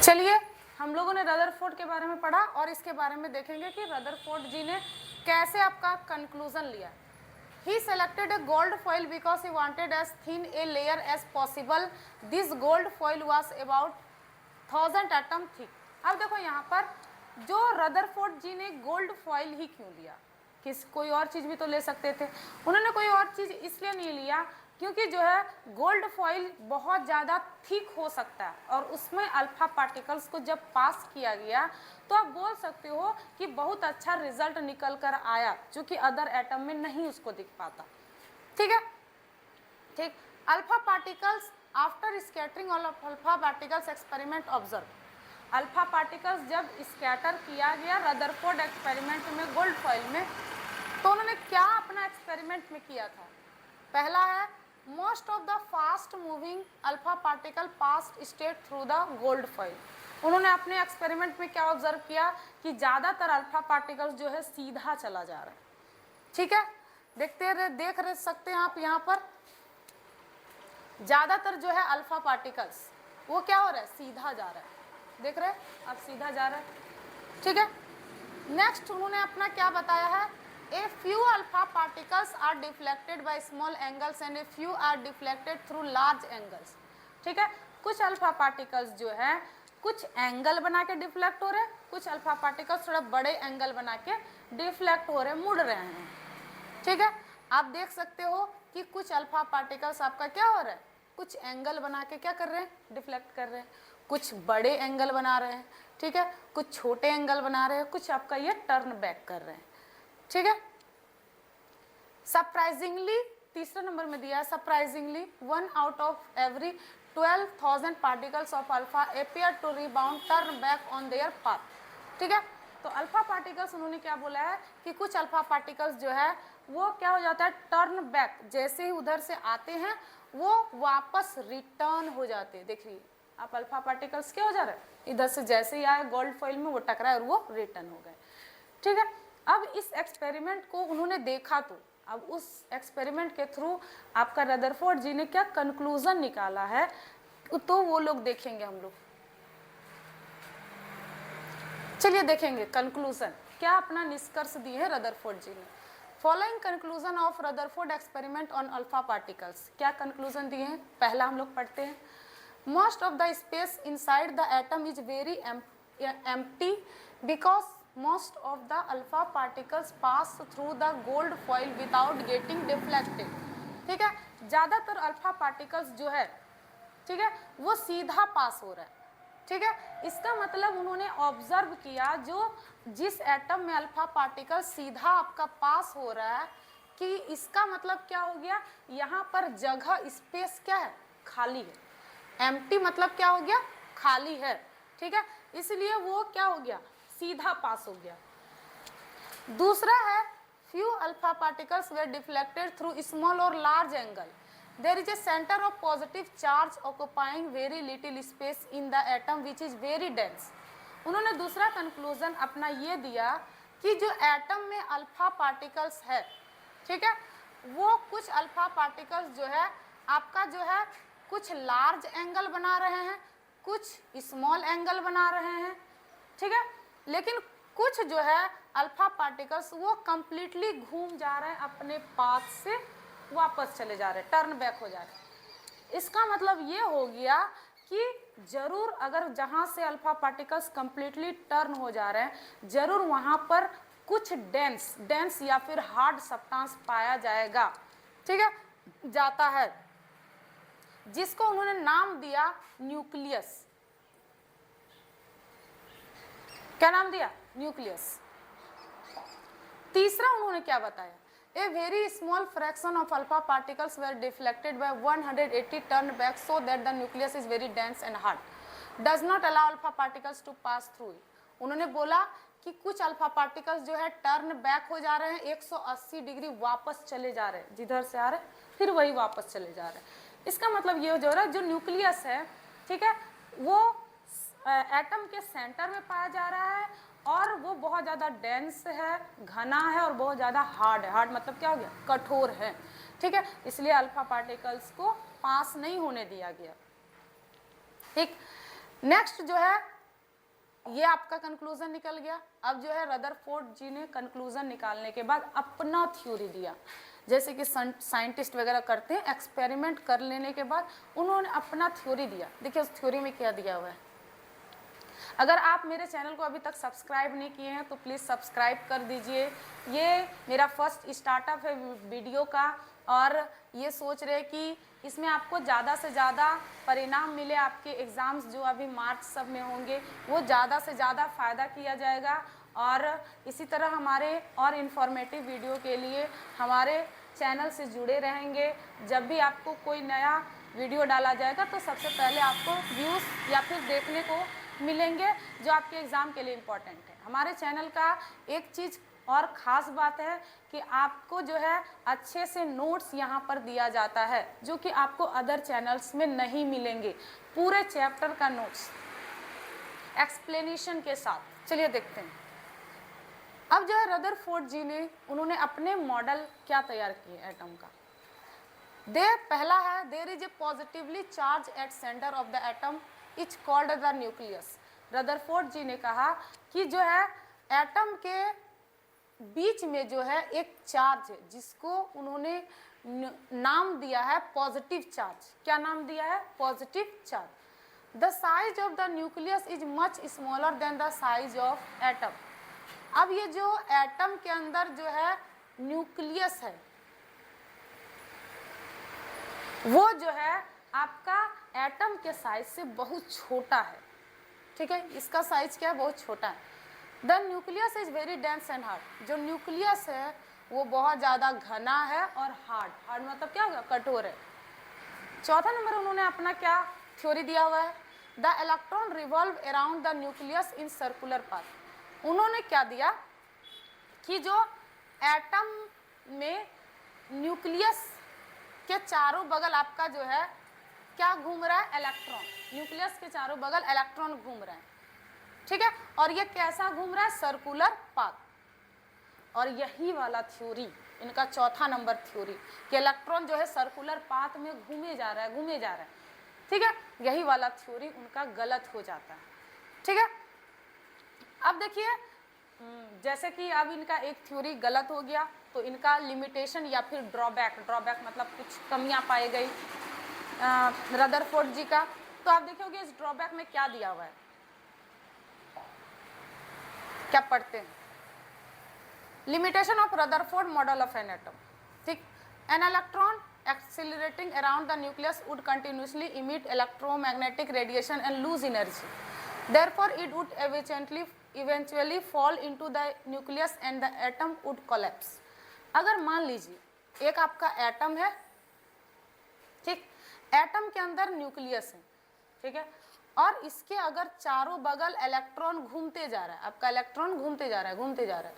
चलिए हम लोगों ने रदरफोर्ड के बारे में पढ़ा और इसके बारे में देखेंगे कि रदरफोर्ड जी ने कैसे आपका कंक्लूजन लिया। He selected a gold foil because he wanted as thin a layer as possible. This gold foil was about 1000 atom thick. अब देखो यहाँ पर जो रदरफोर्ड जी ने गोल्ड फॉइल ही क्यों लिया, कोई और चीज भी तो ले सकते थे। उन्होंने कोई और चीज इसलिए नहीं लिया क्योंकि जो है गोल्ड फॉइल बहुत ज़्यादा थिक हो सकता है और उसमें अल्फा पार्टिकल्स को जब पास किया गया तो आप बोल सकते हो कि बहुत अच्छा रिजल्ट निकल कर आया जो कि अदर एटम में नहीं उसको दिख पाता। ठीक है, ठीक। Alpha particles after scattering of alpha particles experiment observe. Alpha particles जब स्कैटर किया गया रदरफोर्ड एक्सपेरिमेंट में गोल्ड फॉइल में, तो उन्होंने क्या अपना एक्सपेरिमेंट में किया था। पहला है most of the fast moving alpha particle past state through the gold foil. उन्होंने अपने एक्सपेरिमेंट में क्या ऑब्जर्व किया कि ज़्यादातर अल्फा पार्टिकल्स जो है सीधा चला जा रहा है। ठीक है, देख सकते हैं आप यहाँ पर ज़्यादातर जो है अल्फा पार्टिकल्स वो क्या हो रहा है, सीधा जा रहा है। देख रहे हैं आप, सीधा जा रहा है। ठीक है, नेक्स्ट उन्होंने अपना क्या बताया है, A few alpha particles are deflected by small angles and a few are deflected through large angles. ठीक है, कुछ अल्फा पार्टिकल्स जो है कुछ एंगल बना के डिफ्लेक्ट हो रहे हैं, कुछ अल्फा पार्टिकल्स थोड़ा बड़े एंगल बना के डिफ्लेक्ट हो रहे हैं, मुड़ रहे हैं। ठीक है, आप देख सकते हो कि कुछ अल्फा पार्टिकल्स आपका क्या हो रहा है, कुछ एंगल बना के क्या कर रहे हैं, डिफ्लेक्ट कर रहे हैं, कुछ बड़े एंगल बना रहे हैं। ठीक है, कुछ छोटे एंगल बना रहे हैं, कुछ आपका ये टर्न बैक कर रहे हैं। ठीक है, सरप्राइजिंगली तीसरे नंबर में दिया है, surprisingly 1 out of every 12,000 particles of alpha appear to rebound turn back on their path. ठीक है, तो अल्फा पार्टिकल्स उन्होंने क्या बोला है कि कुछ अल्फा पार्टिकल्स जो है वो क्या हो जाता है, टर्न बैक, जैसे ही उधर से आते हैं वो वापस रिटर्न हो जाते हैं। देखिए आप, अल्फा पार्टिकल्स क्या हो जा रहा है, इधर से जैसे ही आए गोल्ड फॉइल में वो टकराए और वो रिटर्न हो गए। ठीक है, अब इस एक्सपेरिमेंट को उन्होंने देखा, तो अब उस एक्सपेरिमेंट के थ्रू आपका रदरफोर्ड जी ने क्या कंक्लूजन निकाला है तो वो लोग देखेंगे हम लोग। चलिए देखेंगे कंक्लूजन, क्या अपना निष्कर्ष दिए है रदरफोर्ड जी ने। Following conclusion of Rutherford experiment on alpha particles, क्या कंक्लूजन दिए हैं, पहला हम लोग पढ़ते हैं। Most of the space inside the atom is very empty because most of the alpha particles pass through the gold foil without getting deflected. ठीक है, ज़्यादातर अल्फा पार्टिकल्स जो है, ठीक है, वो सीधा पास हो रहा है। ठीक है, इसका मतलब उन्होंने ऑब्जर्व किया जो जिस एटम में अल्फा पार्टिकल सीधा आपका पास हो रहा है कि इसका मतलब क्या हो गया, यहाँ पर जगह स्पेस क्या है, खाली है। एम्प्टी मतलब क्या हो गया, खाली है। ठीक है, इसलिए वो क्या हो गया, सीधा पास हो गया। दूसरा है few alpha particles were deflected through small और large angle, there is a centre of positive charge occupying very little space in the atom which is very dense. उन्होंने दूसरा कंक्लूजन अपना ये दिया कि जो एटम में अल्फा पार्टिकल्स है, ठीक है, वो कुछ अल्फा पार्टिकल्स जो है आपका जो है कुछ लार्ज एंगल बना रहे हैं, कुछ स्मॉल एंगल बना रहे हैं। ठीक है, लेकिन कुछ जो है अल्फा पार्टिकल्स वो कंप्लीटली घूम जा रहे हैं, अपने पाथ से वापस चले जा रहे हैं, टर्न बैक हो जा रहे हैं। इसका मतलब ये हो गया कि जरूर अगर जहाँ से अल्फा पार्टिकल्स कंप्लीटली टर्न हो जा रहे हैं, जरूर वहाँ पर कुछ डेंस या फिर हार्ड सब्सटेंस पाया जाएगा। ठीक है, जाता है, जिसको उन्होंने नाम दिया न्यूक्लियस। क्या नाम दिया, न्यूक्लियस। तीसरा उन्होंने क्या बताया, a very small fraction of alpha particles were deflected by 180 turn back so that the nucleus is very dense and hard, does not allow alpha particles to pass through. उन्होंने बोला कि कुछ अल्फा पार्टिकल्स जो है turn back हो जा रहे हैं, 180 डिग्री वापस चले जा रहे हैं, जिधर से आ रहे हैं फिर वही वापस चले जा रहे हैं। इसका मतलब ये जो है जो न्यूक्लियस है, ठीक है, वो एटम के सेंटर में पाया जा रहा है और वो बहुत ज़्यादा डेंस है, घना है और बहुत ज़्यादा हार्ड है। हार्ड मतलब क्या हो गया, कठोर है। ठीक है, इसलिए अल्फा पार्टिकल्स को पास नहीं होने दिया गया। ठीक, नेक्स्ट जो है ये आपका कंक्लूजन निकल गया। अब जो है रदरफोर्ड जी ने कंक्लूजन निकालने के बाद अपना थ्योरी दिया, जैसे कि साइंटिस्ट वगैरह करते हैं, एक्सपेरिमेंट कर लेने के बाद उन्होंने अपना थ्योरी दिया। देखिए उस थ्योरी में क्या दिया हुआ है। अगर आप मेरे चैनल को अभी तक सब्सक्राइब नहीं किए हैं तो प्लीज़ सब्सक्राइब कर दीजिए। ये मेरा फर्स्ट स्टार्टअप है वीडियो का, और ये सोच रहे कि इसमें आपको ज़्यादा से ज़्यादा परिणाम मिले, आपके एग्ज़ाम्स जो अभी मार्च सब में होंगे वो ज़्यादा से ज़्यादा फ़ायदा किया जाएगा। और इसी तरह हमारे और इन्फॉर्मेटिव वीडियो के लिए हमारे चैनल से जुड़े रहेंगे। जब भी आपको कोई नया वीडियो डाला जाएगा तो सबसे पहले आपको व्यूज़ या फिर देखने को मिलेंगे, जो आपके एग्ज़ाम के लिए इम्पॉर्टेंट है। हमारे चैनल का एक चीज़ और ख़ास बात है कि आपको जो है अच्छे से नोट्स यहाँ पर दिया जाता है, जो कि आपको अदर चैनल्स में नहीं मिलेंगे। पूरे चैप्टर का नोट्स एक्सप्लेनेशन के साथ। चलिए देखते हैं। अब जो है रदरफोर्ड जी ने उन्होंने अपने मॉडल क्या तैयार किए एटम का। पहला है there is a positively charge at centre of the atom is called the nucleus. Rutherford ji ने कहा कि जो है एटम के बीच में जो है एक चार्ज है, जिसको उन्होंने नाम दिया है पॉजिटिव चार्ज। क्या नाम दिया है? Positive charge. The size of the nucleus is much smaller than the size of atom. अब ये जो एटम के अंदर जो है न्यूक्लियस है, वो जो है आपका एटम के साइज से बहुत छोटा है। ठीक है, इसका साइज क्या है? बहुत छोटा है। The nucleus is very dense and hard. जो न्यूक्लियस है वो बहुत ज़्यादा घना है और हार्ड। हार्ड मतलब क्या होगा? कठोर है। चौथा नंबर उन्होंने अपना क्या थ्योरी दिया हुआ है? The electron revolve around the nucleus in circular path. उन्होंने क्या दिया कि जो एटम में न्यूक्लियस के चारों बगल आपका जो है क्या घूम रहा है? इलेक्ट्रॉन। न्यूक्लियस के चारों बगल इलेक्ट्रॉन घूम रहे हैं। ठीक है, और ये कैसा घूम रहा है? Circular path. और यही वाला थ्योरी इनका चौथा नंबर थ्योरी कि इलेक्ट्रॉन जो है सर्कुलर पाथ में घूमे जा रहा है। ठीक है, यही वाला थ्योरी उनका गलत हो जाता है। ठीक है, अब देखिए जैसे कि अब इनका एक थ्योरी गलत हो गया तो इनका लिमिटेशन या फिर ड्रॉबैक मतलब कुछ कमियां पाई गई रदरफोर्ड जी का। तो आप देखोगे इस ड्रॉबैक में क्या दिया हुआ है, क्या पढ़ते हैं? Limitation of Rutherford model of an atom. ठीक, an electron accelerating around the nucleus would continuously emit electromagnetic radiation and lose energy, therefore it would eventually fall into the nucleus and the atom would collapse। अगर मान लीजिए एक आपका atom है, ठीक, atom के अंदर न्यूक्लियस है, ठीक है, और इसके अगर चारों बगल इलेक्ट्रॉन घूमते जा रहा है, आपका इलेक्ट्रॉन घूमते जा रहा है।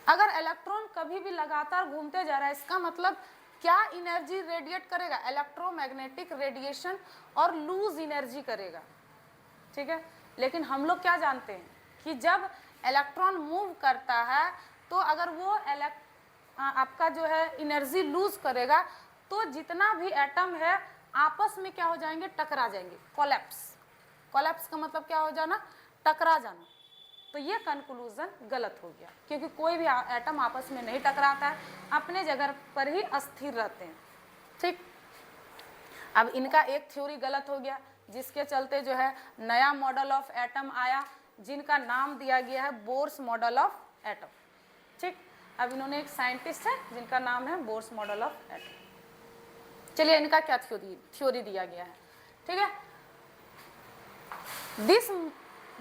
अगर इलेक्ट्रॉन कभी भी लगातार घूमते जा रहा है, इसका मतलब क्या एनर्जी रेडिएट करेगा? इलेक्ट्रोमैग्नेटिक रेडिएशन और लूज एनर्जी करेगा। ठीक है, लेकिन हम लोग क्या जानते हैं कि जब इलेक्ट्रॉन मूव करता है तो अगर वो आपका जो है एनर्जी लूज करेगा तो जितना भी एटम है आपस में क्या हो जाएंगे? टकरा जाएंगे। कोलैप्स का मतलब क्या हो जाना? टकरा जाना। तो ये कंक्लूजन गलत हो गया, क्योंकि कोई भी एटम आपस में नहीं टकराता है, अपने जगह पर ही अस्थिर रहते हैं। ठीक, अब इनका एक थ्योरी गलत हो गया, जिसके चलते जो है नया मॉडल ऑफ एटम आया, जिनका नाम दिया गया है बोर्स मॉडल ऑफ एटम। ठीक, अब इन्होंने एक साइंटिस्ट है जिनका नाम है बोर्स मॉडल ऑफ एटम। चलिए इनका क्या थ्योरी दिया गया है। ठीक है, this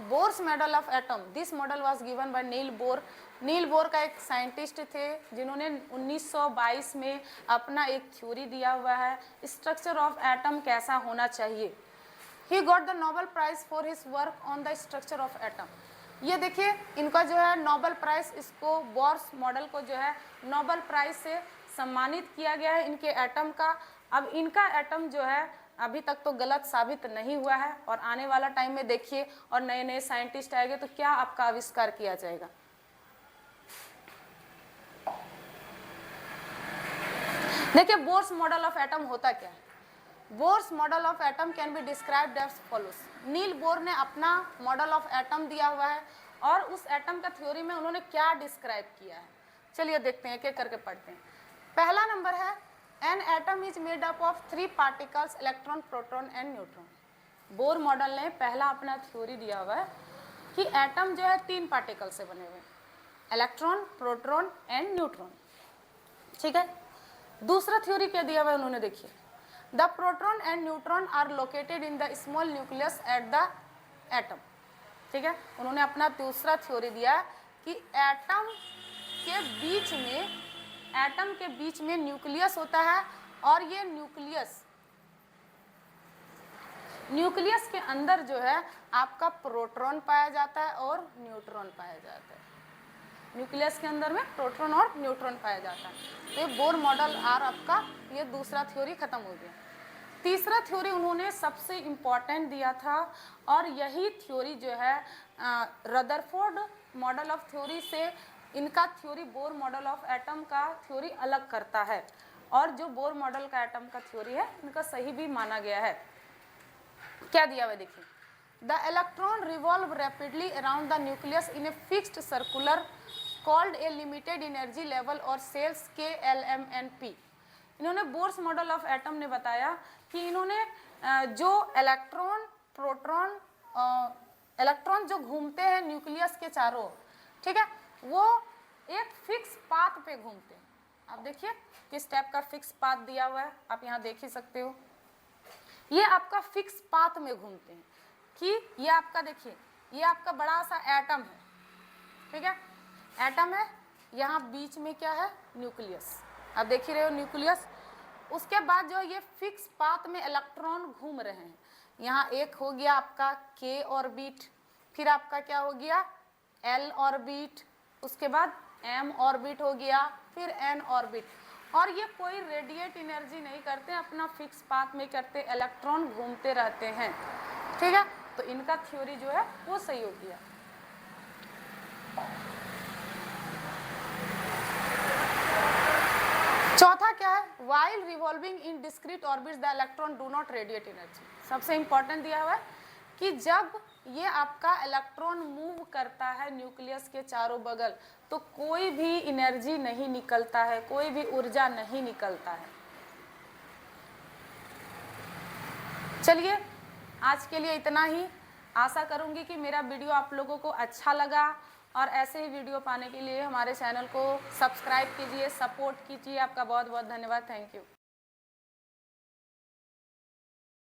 bourse model of atom, this model was given by Niels Bohr. Niels Bohr का एक साइंटिस्ट थे जिन्होंने 1922 में अपना एक थ्योरी दिया हुआ है स्ट्रक्चर ऑफ एटम कैसा होना चाहिए। He got the Nobel Prize for his work on the structure of atom। ये देखिए इनका जो है नोबेल प्राइज, इसको बोर्स मॉडल को जो है नोबेल प्राइज से सम्मानित किया गया है इनके एटम का। अब इनका एटम जो है अभी तक तो गलत साबित नहीं हुआ है, और आने वाला टाइम में देखिए और नए नए साइंटिस्ट आएंगे तो क्या आपका आविष्कार किया जाएगा। देखिए बोर्स मॉडल ऑफ एटम होता क्या है? Bohr's model of atom can be described as follows. Niels Bohr ने अपना मॉडल ऑफ एटम दिया हुआ है और उस एटम का थ्योरी में उन्होंने क्या डिस्क्राइब किया है, चलिए देखते हैं, एक एक करके पढ़ते हैं। पहला नंबर है an atom is made up of 3 particles electron, proton and neutron. Bohr model ने पहला अपना थ्योरी दिया हुआ है कि एटम जो है 3 पार्टिकल से बने हुए हैं, इलेक्ट्रॉन, प्रोटॉन एंड न्यूट्रॉन, ठीक है। दूसरा थ्योरी क्या दिया हुआ है उन्होंने, देखिए, the proton and neutron are located in the small nucleus at the atom, ठीक है। उन्होंने अपना दूसरा थ्योरी दिया कि एटम के बीच में न्यूक्लियस होता है और ये न्यूक्लियस के अंदर जो है आपका प्रोटॉन पाया जाता है और न्यूट्रॉन पाया जाता है। न्यूक्लियस के अंदर में प्रोटॉन और न्यूट्रॉन पाया जाता है। तो ये बोर मॉडल आर आपका ये दूसरा थ्योरी खत्म हो गया। तीसरा थ्योरी उन्होंने सबसे इम्पॉर्टेंट दिया था और यही थ्योरी जो है रदरफोर्ड मॉडल ऑफ थ्योरी से इनका theory Bohr model of atom का थ्योरी अलग करता है और जो बोर मॉडल का एटम का थ्योरी है इनका सही भी माना गया है। क्या दिया हुआ देखिए, the electron revolve rapidly around the nucleus in a fixed circular called a limited energy level और सेल्स के LMNP। इन्होंने बोर्स मॉडल ऑफ एटम ने बताया कि इन्होंने जो इलेक्ट्रॉन जो घूमते हैं न्यूक्लियस के चारों, ठीक है, वो एक फिक्स पाथ पे घूमते हैं। आप देखिए किस टाइप का फिक्स पाथ दिया हुआ है, आप यहाँ देख ही सकते हो। ये आपका फिक्स पाथ में घूमते हैं कि ये आपका देखिए, ये आपका बड़ा सा एटम है, ठीक है, एटम है, यहाँ बीच में क्या है, न्यूक्लियस, आप देख ही रहे हो न्यूक्लियस। उसके बाद जो ये फिक्स पाथ में इलेक्ट्रॉन घूम रहे हैं, यहाँ एक हो गया आपका K ऑर्बिट, फिर आपका क्या हो गया L ऑर्बिट, उसके बाद M ऑर्बिट हो गया, फिर N ऑर्बिट, और ये कोई रेडिएट एनर्जी नहीं करते, अपना फिक्स पाथ में करते, इलेक्ट्रॉन घूमते रहते हैं, ठीक है। तो इनका थ्योरी जो है वो सही हो गया। चौथा क्या है, while revolving in discrete orbits the electron do not radiate energy. सबसे इंपॉर्टेंट दिया हुआ है कि जब ये आपका इलेक्ट्रॉन मूव करता है न्यूक्लियस के चारों बगल तो कोई भी एनर्जी नहीं निकलता है, कोई भी ऊर्जा नहीं निकलता है। चलिए आज के लिए इतना ही। आशा करूंगी कि मेरा वीडियो आप लोगों को अच्छा लगा और ऐसे ही वीडियो पाने के लिए हमारे चैनल को सब्सक्राइब कीजिए, सपोर्ट कीजिए। आपका बहुत बहुत धन्यवाद। Thank you.